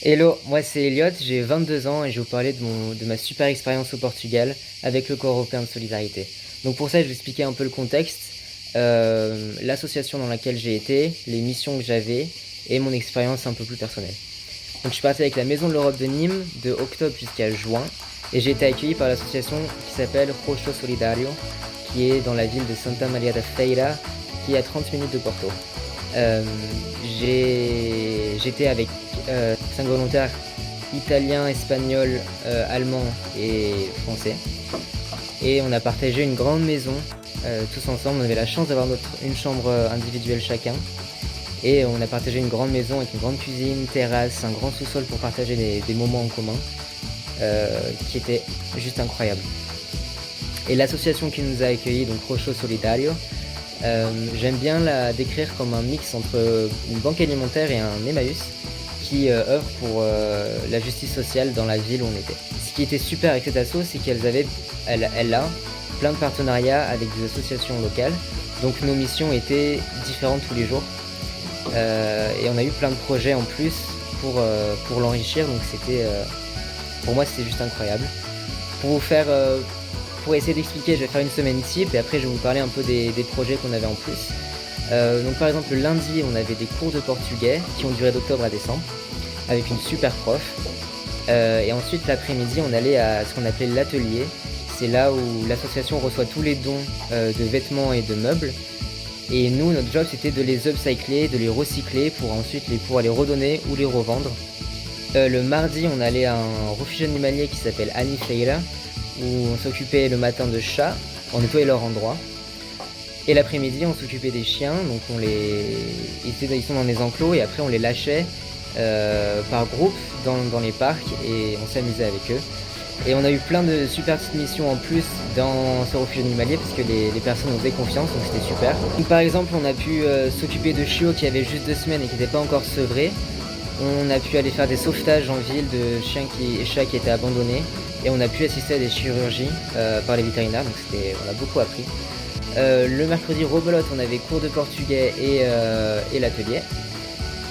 Hello, moi c'est Elliot, j'ai 22 ans et je vais vous parler de ma super expérience au Portugal avec le Corps européen de solidarité. Donc pour ça, je vais expliquer un peu le contexte, l'association dans laquelle j'ai été, les missions que j'avais et mon expérience un peu plus personnelle. Donc je suis parti avec la Maison de l'Europe de Nîmes de octobre jusqu'à juin et j'ai été accueilli par l'association qui s'appelle Rocho Solidario, qui est dans la ville de Santa Maria da Feira, qui est à 30 minutes de Porto. Euh, J'étais avec 5 volontaires italiens, espagnols, allemands et français. Et on a partagé une grande maison tous ensemble. On avait la chance d'avoir une chambre individuelle chacun. Et on a partagé une grande maison avec une grande cuisine, terrasse, un grand sous-sol pour partager des moments en commun qui étaient juste incroyables. Et l'association qui nous a accueillis, donc Rocho Solidario, j'aime bien la décrire comme un mix entre une banque alimentaire et un Emmaüs qui œuvre pour la justice sociale dans la ville où on était. Ce qui était super avec cette asso, c'est elle a plein de partenariats avec des associations locales, donc nos missions étaient différentes tous les jours. Et on a eu plein de projets en plus pour l'enrichir, donc pour moi c'était juste incroyable. Pour essayer d'expliquer, je vais faire une semaine type et après je vais vous parler un peu des projets qu'on avait en plus. Donc par exemple le lundi on avait des cours de portugais qui ont duré d'octobre à décembre avec une super prof. Et ensuite l'après-midi on allait à ce qu'on appelait l'atelier. C'est là où l'association reçoit tous les dons de vêtements et de meubles. Et nous, notre job c'était de les upcycler, de les recycler pour ensuite les pouvoir les redonner ou les revendre. Le mardi on allait à un refuge animalier qui s'appelle Anifeira, où on s'occupait le matin de chats, on nettoyait leur endroit. Et l'après-midi, on s'occupait des chiens, donc ils sont dans des enclos et après on les lâchait par groupe dans les parcs et on s'amusait avec eux. Et on a eu plein de super petites missions en plus dans ce refuge animalier parce que les personnes nous faisaient confiance, donc c'était super. Donc, par exemple, on a pu s'occuper de chiots qui avaient juste 2 semaines et qui n'étaient pas encore sevrés. On a pu aller faire des sauvetages en ville de chiens et chats qui étaient abandonnés. Et on a pu assister à des chirurgies par les vétérinaires, donc on a beaucoup appris. Le mercredi, rebelote, on avait cours de portugais et l'atelier.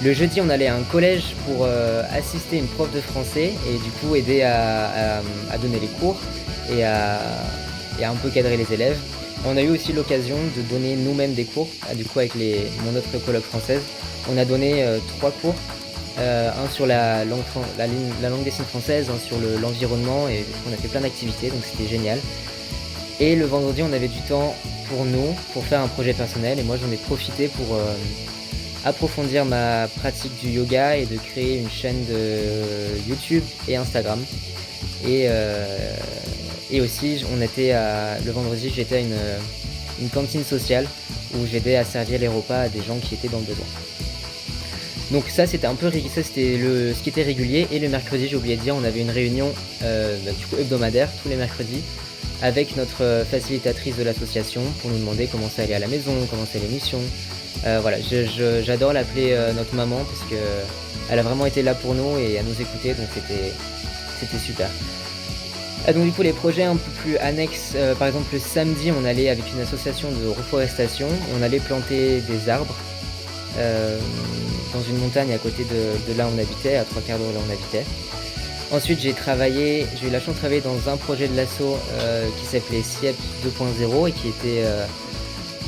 Le jeudi, on allait à un collège pour assister une prof de français et du coup aider à donner les cours et à un peu cadrer les élèves. On a eu aussi l'occasion de donner nous-mêmes des cours, du coup avec mon autre colloque française. On a donné 3 cours. Un sur la langue des signes française, un sur l'environnement et on a fait plein d'activités donc c'était génial. Et le vendredi on avait du temps pour nous, pour faire un projet personnel et moi j'en ai profité pour approfondir ma pratique du yoga et de créer une chaîne de YouTube et Instagram. Et aussi le vendredi j'étais à une cantine sociale où j'aidais à servir les repas à des gens qui étaient dans le besoin. Donc ça c'était ce qui était régulier et le mercredi j'ai oublié de dire on avait une réunion du coup hebdomadaire tous les mercredis avec notre facilitatrice de l'association pour nous demander comment ça allait à la maison, comment ça allait l'émission. Voilà, j'adore l'appeler notre maman parce que elle a vraiment été là pour nous et à nous écouter donc c'était super. Donc du coup les projets un peu plus annexes, par exemple le samedi on allait avec une association de reforestation, on allait planter des arbres. Dans une montagne à côté de là où on habitait, à 3 quarts d'heure de là où on habitait. Ensuite j'ai eu la chance de travailler dans un projet de l'asso qui s'appelait SIEP 2.0 et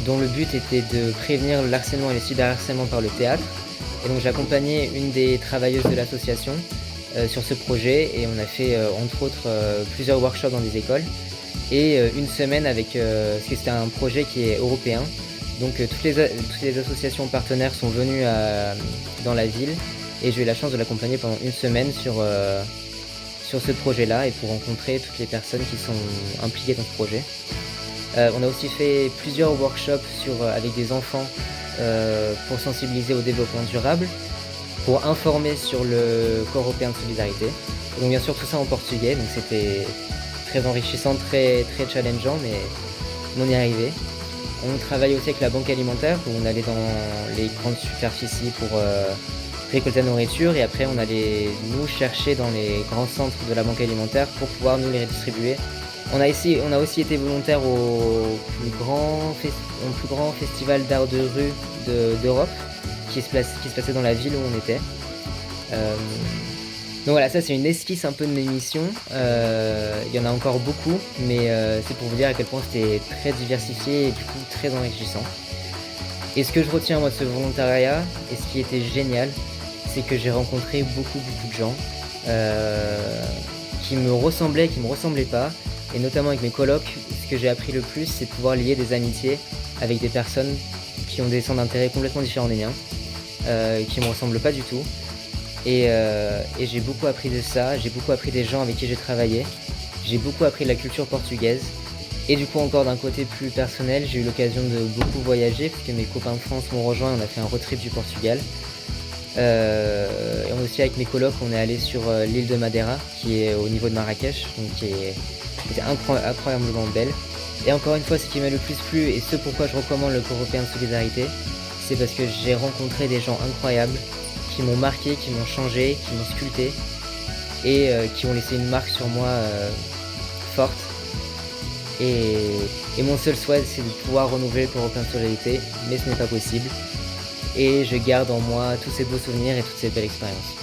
dont le but était de prévenir le harcèlement et le cyberharcèlement par le théâtre. Et donc j'ai accompagné une des travailleuses de l'association sur ce projet et on a fait entre autres plusieurs workshops dans des écoles et une semaine parce que c'était un projet qui est européen. Donc toutes les associations partenaires sont venues dans la ville et j'ai eu la chance de l'accompagner pendant une semaine sur ce projet-là et pour rencontrer toutes les personnes qui sont impliquées dans ce projet. On a aussi fait plusieurs workshops avec des enfants pour sensibiliser au développement durable, pour informer sur le Corps européen de solidarité. Et donc bien sûr tout ça en portugais, donc c'était très enrichissant, très, très challengeant, mais on y est arrivé. On travaille aussi avec la banque alimentaire où on allait dans les grandes superficies pour récolter la nourriture et après on allait nous chercher dans les grands centres de la banque alimentaire pour pouvoir nous les redistribuer. On a aussi été volontaire au plus grand festival d'art de rue d'Europe qui se passait dans la ville où on était. Donc voilà, ça c'est une esquisse un peu de mes missions. Il y en a encore beaucoup, mais c'est pour vous dire à quel point c'était très diversifié et du coup très enrichissant. Et ce que je retiens moi de ce volontariat, et ce qui était génial, c'est que j'ai rencontré beaucoup de gens qui me ressemblaient, qui me ressemblaient pas. Et notamment avec mes colocs, ce que j'ai appris le plus, c'est de pouvoir lier des amitiés avec des personnes qui ont des centres d'intérêt complètement différents des miens, qui me ressemblent pas du tout. Et j'ai beaucoup appris de ça, j'ai beaucoup appris des gens avec qui j'ai travaillé, j'ai beaucoup appris de la culture portugaise. Et du coup encore d'un côté plus personnel, j'ai eu l'occasion de beaucoup voyager, puisque mes copains de France m'ont rejoint et on a fait un road trip du Portugal. Et aussi avec mes colocs, on est allé sur l'île de Madeira, qui est au niveau de Marrakech, donc qui était incroyablement belle. Et encore une fois, ce qui m'a le plus plu, et ce pourquoi je recommande le Corps européen de solidarité, c'est parce que j'ai rencontré des gens incroyables, qui m'ont marqué, qui m'ont changé, qui m'ont sculpté, et qui ont laissé une marque sur moi forte. Et mon seul souhait, c'est de pouvoir renouveler le Corps européen de solidarité, mais ce n'est pas possible. Et je garde en moi tous ces beaux souvenirs et toutes ces belles expériences.